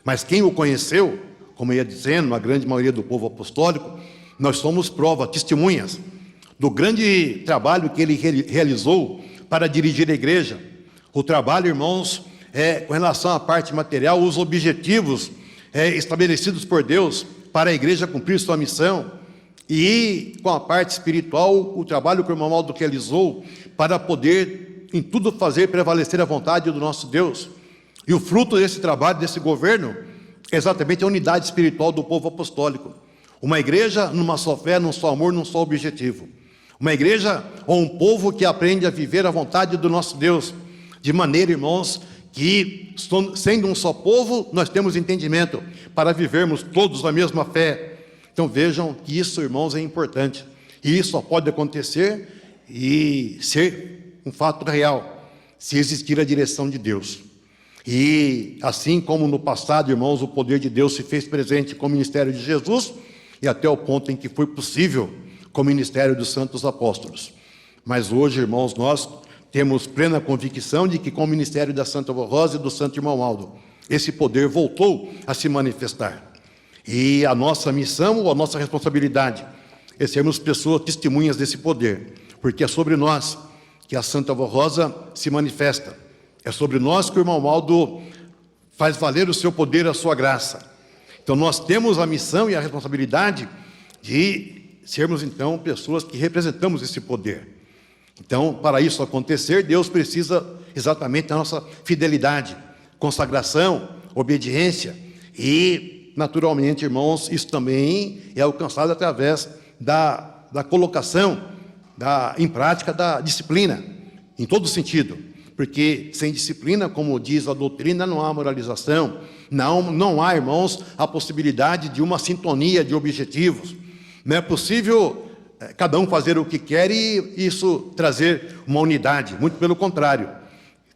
Mas quem o conheceu, como eu ia dizendo, a grande maioria do povo apostólico, nós somos prova, testemunhas do grande trabalho que ele realizou para dirigir a igreja. O trabalho, irmãos, com relação à parte material, os objetivos estabelecidos por Deus para a igreja cumprir sua missão, e com a parte espiritual, o trabalho que o irmão Aldo realizou para poder em tudo fazer prevalecer a vontade do nosso Deus. E o fruto desse trabalho, desse governo, é exatamente a unidade espiritual do povo apostólico. Uma igreja numa só fé, num só amor, num só objetivo. Uma igreja ou um povo que aprende a viver a vontade do nosso Deus, de maneira, irmãos, que sendo um só povo, nós temos entendimento para vivermos todos a mesma fé. Então vejam que isso, irmãos, é importante. E isso só pode acontecer e ser um fato real, se existir a direção de Deus. E assim como no passado, irmãos, o poder de Deus se fez presente com o ministério de Jesus, e até o ponto em que foi possível com o ministério dos santos apóstolos. Mas hoje, irmãos, nós temos plena convicção de que com o ministério da Santa Avó Rosa e do Santo Irmão Aldo, esse poder voltou a se manifestar. E a nossa missão, ou a nossa responsabilidade, é sermos pessoas testemunhas desse poder, porque é sobre nós que a Santa Avó Rosa se manifesta. É sobre nós que o Irmão Aldo faz valer o seu poder, a sua graça. Então nós temos a missão e a responsabilidade de sermos então pessoas que representamos esse poder. Então, para isso acontecer, Deus precisa exatamente da nossa fidelidade, consagração, obediência e, naturalmente, irmãos, isso também é alcançado através da colocação em prática da disciplina, em todo sentido. Porque sem disciplina, como diz a doutrina, não há moralização, não há, irmãos, a possibilidade de uma sintonia de objetivos. Não é possível cada um fazer o que quer e isso trazer uma unidade, muito pelo contrário.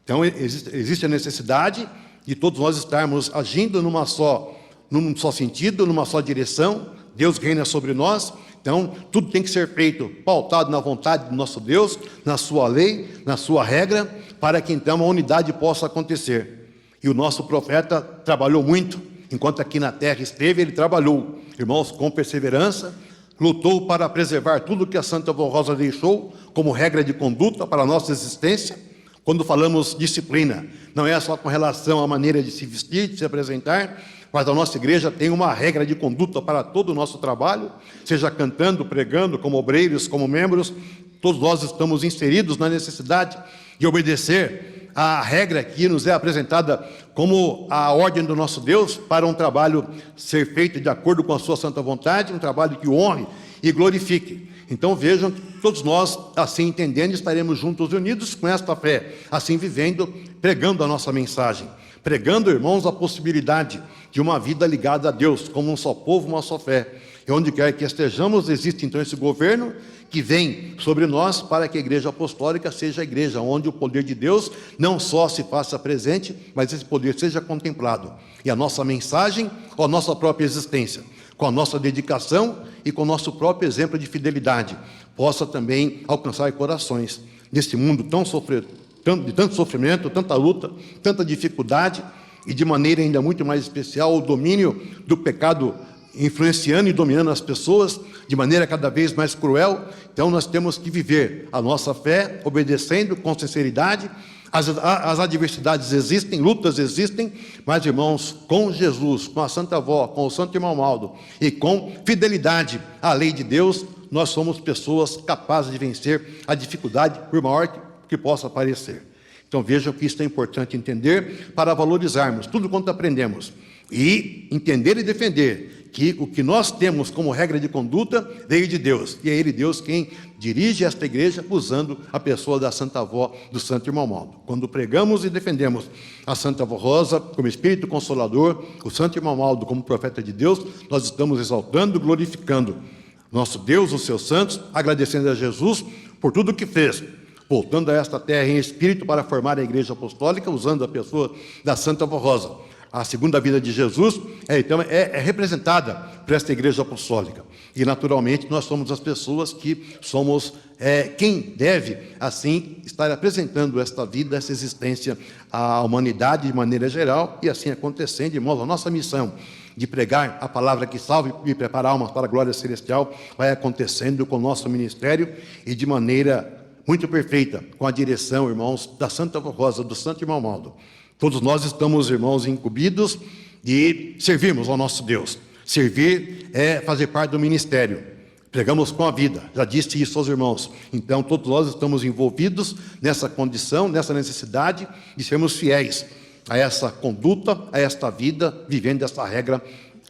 Então existe a necessidade de todos nós estarmos agindo num só sentido, numa só direção. Deus reina sobre nós, então tudo tem que ser feito pautado na vontade do nosso Deus, na sua lei, na sua regra, para que então a unidade possa acontecer. E o nosso profeta trabalhou muito, enquanto aqui na terra esteve, ele trabalhou, irmãos, com perseverança, lutou para preservar tudo que a Santa Avó Rosa deixou como regra de conduta para a nossa existência. Quando falamos disciplina, não é só com relação à maneira de se vestir, de se apresentar, mas a nossa igreja tem uma regra de conduta para todo o nosso trabalho, seja cantando, pregando, como obreiros, como membros, todos nós estamos inseridos na necessidade de obedecer a regra que nos é apresentada como a ordem do nosso Deus para um trabalho ser feito de acordo com a sua santa vontade, um trabalho que o honre e glorifique. Então vejam que todos nós, assim entendendo, estaremos juntos unidos com esta fé, assim vivendo, pregando a nossa mensagem, pregando, irmãos, a possibilidade de uma vida ligada a Deus, como um só povo, uma só fé. E onde quer que estejamos, existe então esse governo que vem sobre nós para que a igreja apostólica seja a igreja onde o poder de Deus não só se faça presente, mas esse poder seja contemplado. E a nossa mensagem, ou a nossa própria existência, com a nossa dedicação e com o nosso próprio exemplo de fidelidade, possa também alcançar corações nesse mundo de tanto sofrimento, tanta luta, tanta dificuldade, e de maneira ainda muito mais especial o domínio do pecado influenciando e dominando as pessoas de maneira cada vez mais cruel. Então nós temos que viver a nossa fé obedecendo com sinceridade. As adversidades existem, lutas existem, mas, irmãos, com Jesus, com a Santa Avó, com o Santo Irmão Aldo e com fidelidade à lei de Deus, nós somos pessoas capazes de vencer a dificuldade, por maior que possa parecer. Então vejam que isso é importante entender para valorizarmos tudo quanto aprendemos e entender e defender que o que nós temos como regra de conduta veio de Deus, e é Ele, Deus, quem dirige esta igreja usando a pessoa da Santa Avó, do Santo Irmão Aldo. Quando pregamos e defendemos a Santa Avó Rosa como Espírito Consolador, o Santo Irmão Aldo como profeta de Deus, nós estamos exaltando, glorificando nosso Deus, os seus santos, agradecendo a Jesus por tudo o que fez, voltando a esta terra em espírito para formar a igreja apostólica, usando a pessoa da Santa Vó Rosa. A segunda vida de Jesus, então, é representada por esta igreja apostólica. E, naturalmente, nós somos as pessoas que somos quem deve, assim, estar apresentando esta vida, essa existência à humanidade de maneira geral, e assim acontecendo, de modo a nossa missão de pregar a palavra que salve e preparar almas para a glória celestial, vai acontecendo com o nosso ministério e de maneira muito perfeita, com a direção, irmãos, da Santa Vó Rosa, do Santo Irmão Maldo. Todos nós estamos, irmãos, incumbidos de servirmos ao nosso Deus. Servir é fazer parte do ministério. Pregamos com a vida, já disse isso aos irmãos. Então, todos nós estamos envolvidos nessa condição, nessa necessidade de sermos fiéis a essa conduta, a esta vida, vivendo essa regra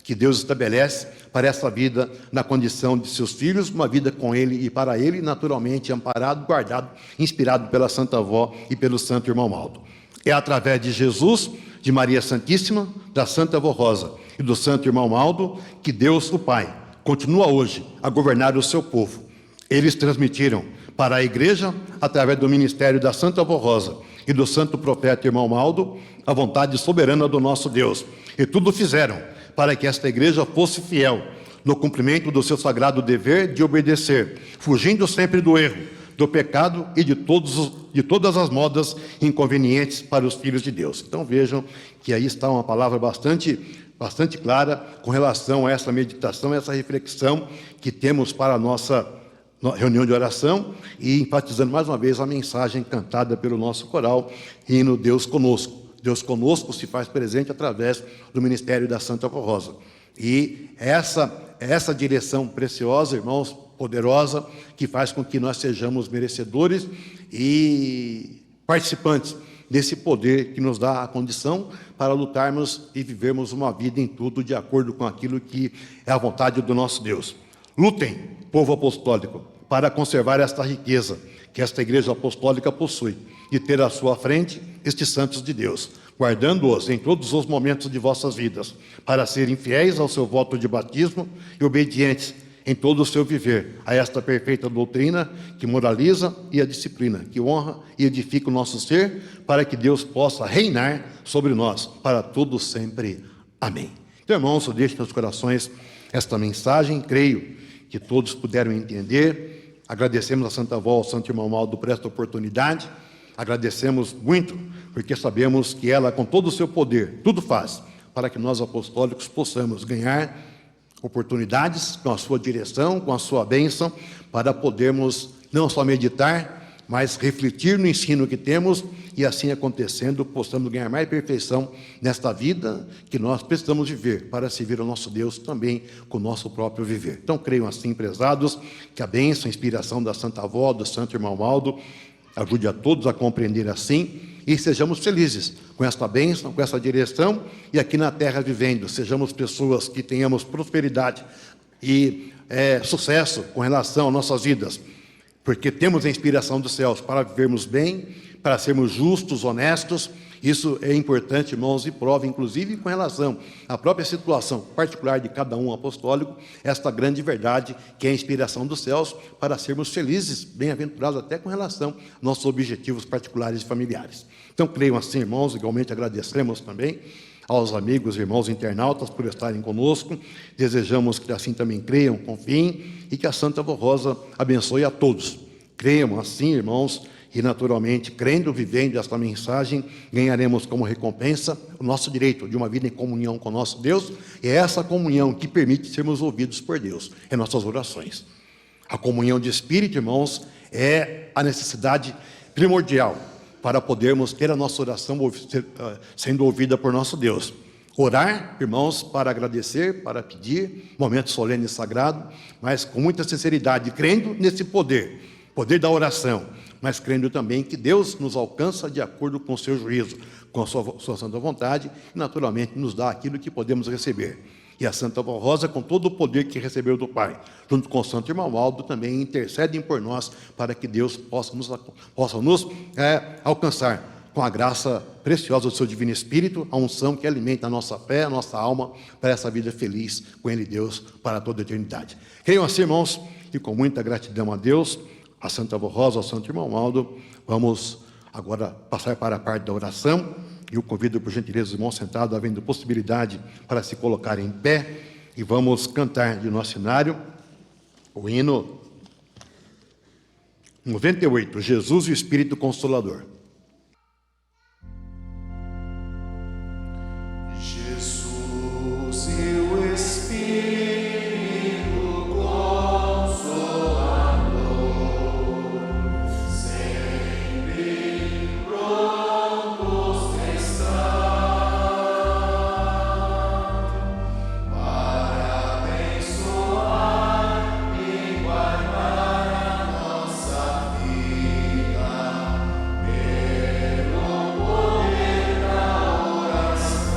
que Deus estabelece para essa vida na condição de seus filhos, uma vida com Ele e para Ele, naturalmente amparado, guardado, inspirado pela Santa Avó e pelo Santo Irmão Maldo. É através de Jesus, de Maria Santíssima, da Santa Vó Rosa e do Santo Irmão Maldo que Deus, o Pai, continua hoje a governar o seu povo. Eles transmitiram para a igreja, através do ministério da Santa Vó Rosa e do Santo Profeta Irmão Maldo, a vontade soberana do nosso Deus. E tudo fizeram para que esta igreja fosse fiel no cumprimento do seu sagrado dever de obedecer, fugindo sempre do erro, do pecado e de todas as modas inconvenientes para os filhos de Deus. Então vejam que aí está uma palavra bastante clara com relação a essa meditação, essa reflexão que temos para a nossa reunião de oração e enfatizando mais uma vez a mensagem cantada pelo nosso coral, hino Deus Conosco. Deus conosco se faz presente através do ministério da Santa Vó Rosa. E essa direção preciosa, irmãos, poderosa, que faz com que nós sejamos merecedores e participantes desse poder que nos dá a condição para lutarmos e vivermos uma vida em tudo de acordo com aquilo que é a vontade do nosso Deus. Lutem, povo apostólico, para conservar esta riqueza que esta igreja apostólica possui e ter à sua frente estes santos de Deus, guardando-os em todos os momentos de vossas vidas, para serem fiéis ao seu voto de batismo e obedientes em todo o seu viver a esta perfeita doutrina que moraliza e a disciplina, que honra e edifica o nosso ser, para que Deus possa reinar sobre nós para todo sempre. Amém. Então, irmãos, eu deixo nos corações esta mensagem, creio que todos puderam entender. Agradecemos a Santa Avó, ao Santo Irmão Maldo por esta oportunidade. Agradecemos muito, porque sabemos que ela, com todo o seu poder, tudo faz para que nós apostólicos possamos ganhar oportunidades com a sua direção, com a sua bênção, para podermos não só meditar, mas refletir no ensino que temos e assim acontecendo, possamos ganhar mais perfeição nesta vida que nós precisamos viver para servir ao nosso Deus também com o nosso próprio viver. Então, creiam assim, prezados, que a bênção, a inspiração da Santa Avó, do Santo Irmão Maldo, ajude a todos a compreender assim e sejamos felizes com esta bênção, com essa direção e aqui na terra vivendo, sejamos pessoas que tenhamos prosperidade e sucesso com relação às nossas vidas, porque temos a inspiração dos céus para vivermos bem, para sermos justos, honestos. Isso é importante, irmãos, e prova, inclusive, com relação à própria situação particular de cada um apostólico, esta grande verdade que é a inspiração dos céus para sermos felizes, bem-aventurados até com relação aos nossos objetivos particulares e familiares. Então, creiam assim, irmãos, igualmente agradecemos também aos amigos e irmãos internautas por estarem conosco. Desejamos que assim também creiam, confiem e que a Santa Vó Rosa abençoe a todos. Creiam assim, irmãos, e naturalmente, crendo, vivendo esta mensagem, ganharemos como recompensa o nosso direito de uma vida em comunhão com o nosso Deus, e é essa comunhão que permite sermos ouvidos por Deus em nossas orações. A comunhão de espírito, irmãos, é a necessidade primordial para podermos ter a nossa oração sendo ouvida por nosso Deus. Orar, irmãos, para agradecer, para pedir, momento solene e sagrado, mas com muita sinceridade, crendo nesse poder da oração, mas crendo também que Deus nos alcança de acordo com o seu juízo, com a sua santa vontade, e naturalmente nos dá aquilo que podemos receber. E a Santa Vó Rosa, com todo o poder que recebeu do Pai, junto com o Santo Irmão Maldo, também intercedem por nós, para que Deus possa nos alcançar com a graça preciosa do seu Divino Espírito, a unção que alimenta a nossa fé, a nossa alma, para essa vida feliz com Ele, Deus, para toda a eternidade. Creiam assim, irmãos, e com muita gratidão a Deus, a Santa Avó Rosa, ao Santo Irmão Aldo, vamos agora passar para a parte da oração. E eu convido, por gentileza, os irmãos sentados, havendo possibilidade para se colocar em pé, e vamos cantar de nosso cenário o hino 98, Jesus e o Espírito Consolador. Jesus e o Espírito Consolador, sempre prontos estão para abençoar e guardar a nossa vida pelo poder da oração.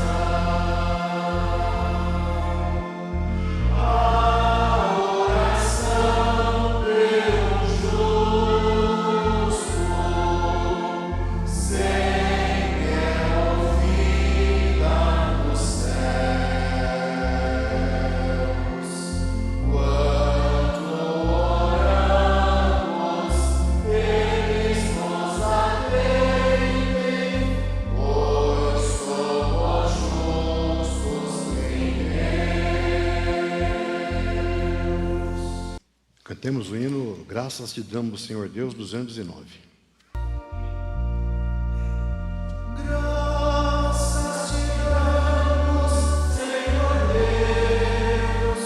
Cantemos o hino Graças Te Damos, Senhor Deus, 209. Graças te damos, Senhor Deus,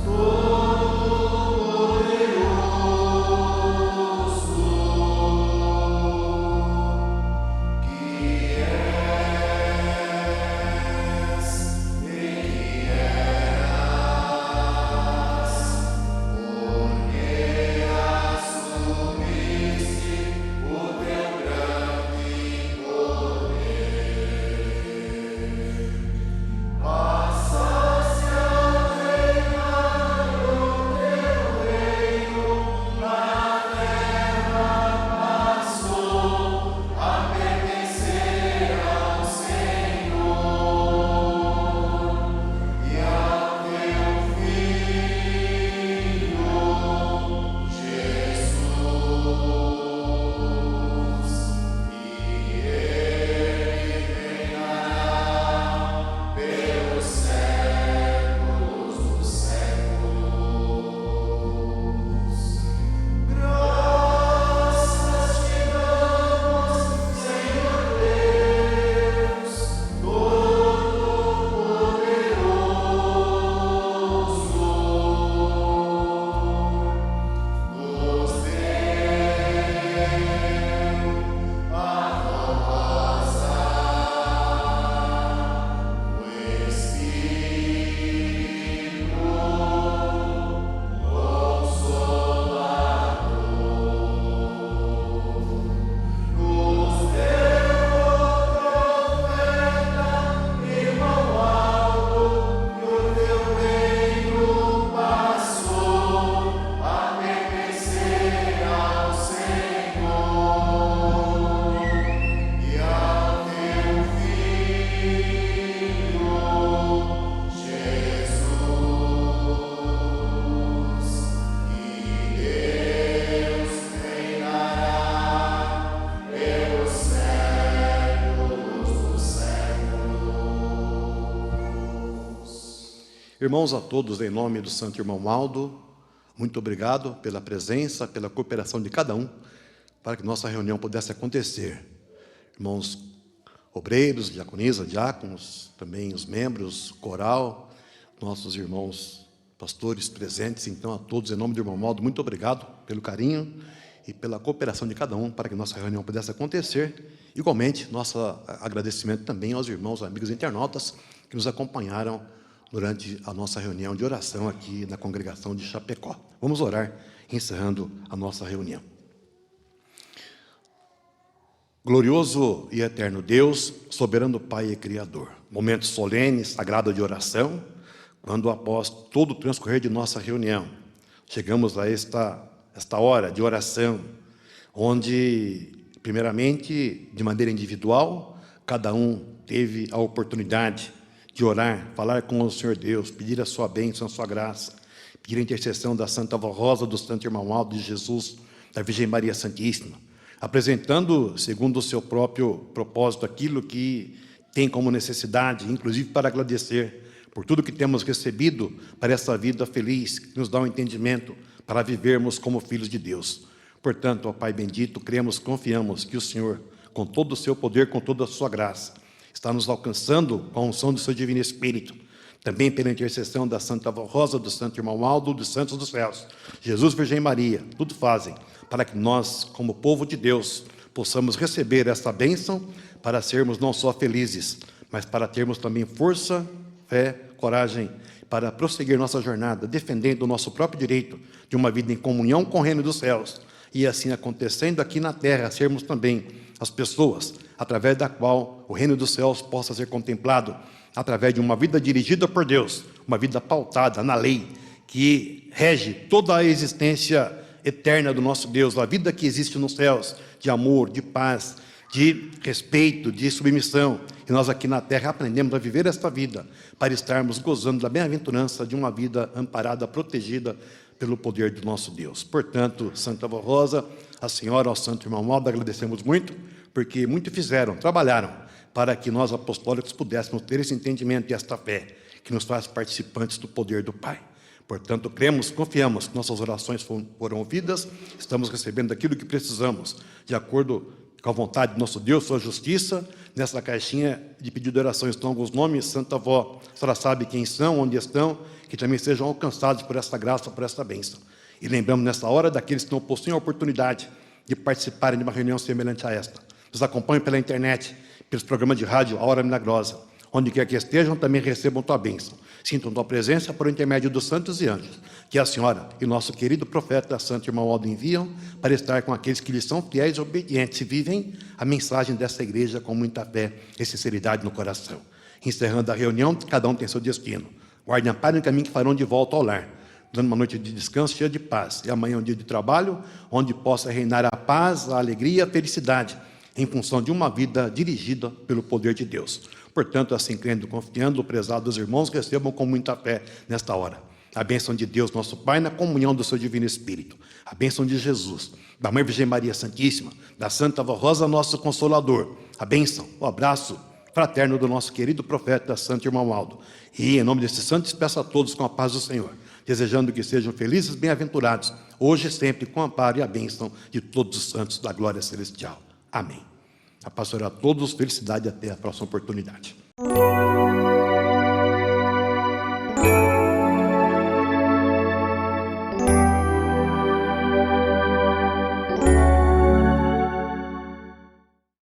Todo-Poderoso, que és e que eras, porque assumiste o teu grande poder. Passaste a reinar o teu reino na terra, passou a pertencer ao Senhor e ao teu Filho Jesus, e Ele reinará pelos séculos dos séculos. Graças te damos, Senhor Deus, Todo-Poderoso, nos deu a rosa, o Espírito Consolador, nos deu o profeta irmão alto, e o teu reino passou a pertencer ao Senhor e ao teu Filho Jesus, e Deus reinará pelos séculos dos séculos. Irmãos a todos, em nome do Santo Irmão Aldo, muito obrigado pela presença, pela cooperação de cada um, para que nossa reunião pudesse acontecer. Irmãos obreiros, diaconisa, diáconos, também os membros, coral, nossos irmãos pastores presentes, então a todos, em nome do Irmão Aldo, muito obrigado pelo carinho e pela cooperação de cada um, para que nossa reunião pudesse acontecer. Igualmente, nosso agradecimento também aos irmãos, amigos internautas, que nos acompanharam durante a nossa reunião de oração aqui na congregação de Chapecó. Vamos orar, encerrando a nossa reunião. Glorioso e eterno Deus, soberano Pai e Criador, momento solene, sagrado de oração, quando após todo o transcorrer de nossa reunião, chegamos a esta hora de oração, onde, primeiramente, de maneira individual, cada um teve a oportunidade de orar, falar com o Senhor Deus, pedir a sua bênção, a sua graça, pedir a intercessão da Santa Avó Rosa, do Santo Irmão Aldo de Jesus, da Virgem Maria Santíssima, apresentando, segundo o seu próprio propósito, aquilo que tem como necessidade, inclusive para agradecer por tudo que temos recebido para essa vida feliz, que nos dá um entendimento para vivermos como filhos de Deus. Portanto, ó Pai bendito, cremos, confiamos que o Senhor, com todo o seu poder, com toda a sua graça, está nos alcançando com a unção do seu Divino Espírito, também pela intercessão da Santa Avó Rosa, do Santo Irmão Aldo, dos Santos dos Céus, Jesus, Virgem Maria, tudo fazem para que nós, como povo de Deus, possamos receber essa bênção para sermos não só felizes, mas para termos também força, fé, coragem, para prosseguir nossa jornada, defendendo o nosso próprio direito de uma vida em comunhão com o reino dos céus, e assim acontecendo aqui na terra, sermos também as pessoas através da qual o reino dos céus possa ser contemplado, através de uma vida dirigida por Deus, uma vida pautada na lei, que rege toda a existência eterna do nosso Deus, a vida que existe nos céus, de amor, de paz, de respeito, de submissão. E nós aqui na terra aprendemos a viver esta vida, para estarmos gozando da bem-aventurança de uma vida amparada, protegida pelo poder do nosso Deus. Portanto, Santa Avó Rosa, a senhora, ao Santo Irmão Aldo, agradecemos muito, porque muito fizeram, trabalharam, para que nós apostólicos pudéssemos ter esse entendimento e esta fé, que nos faz participantes do poder do Pai. Portanto, cremos, confiamos que nossas orações foram ouvidas, estamos recebendo aquilo que precisamos, de acordo com a vontade do nosso Deus, sua justiça. Nessa caixinha de pedido de oração estão alguns nomes. Santa Avó, a senhora sabe quem são, onde estão, que também sejam alcançados por esta graça, por esta bênção. E lembramos nessa hora daqueles que não possuem a oportunidade de participarem de uma reunião semelhante a esta. Nos acompanhem pela internet, pelos programas de rádio A Hora Milagrosa. Onde quer que estejam, também recebam tua bênção. Sintam tua presença por intermédio dos santos e anjos, que a senhora e nosso querido profeta Santo Irmão Aldo enviam para estar com aqueles que lhes são fiéis e obedientes e vivem a mensagem dessa igreja com muita fé e sinceridade no coração. Encerrando a reunião, cada um tem seu destino. Guardem a paz no caminho que farão de volta ao lar, dando uma noite de descanso cheia de paz. E amanhã é um dia de trabalho, onde possa reinar a paz, a alegria, a felicidade, em função de uma vida dirigida pelo poder de Deus. Portanto, assim crendo, confiando, prezados irmãos, recebam com muita fé nesta hora a bênção de Deus, nosso Pai, na comunhão do seu Divino Espírito, a bênção de Jesus, da Mãe Virgem Maria Santíssima, da Santa Avó Rosa, nosso Consolador, a bênção, o abraço fraterno do nosso querido profeta Santo Irmão Aldo. E, em nome desses santos, peço a todos com a paz do Senhor, desejando que sejam felizes, bem-aventurados, hoje e sempre, com o amparo e a bênção de todos os santos da glória celestial. Amém. A paz a todos, felicidade, até a próxima oportunidade.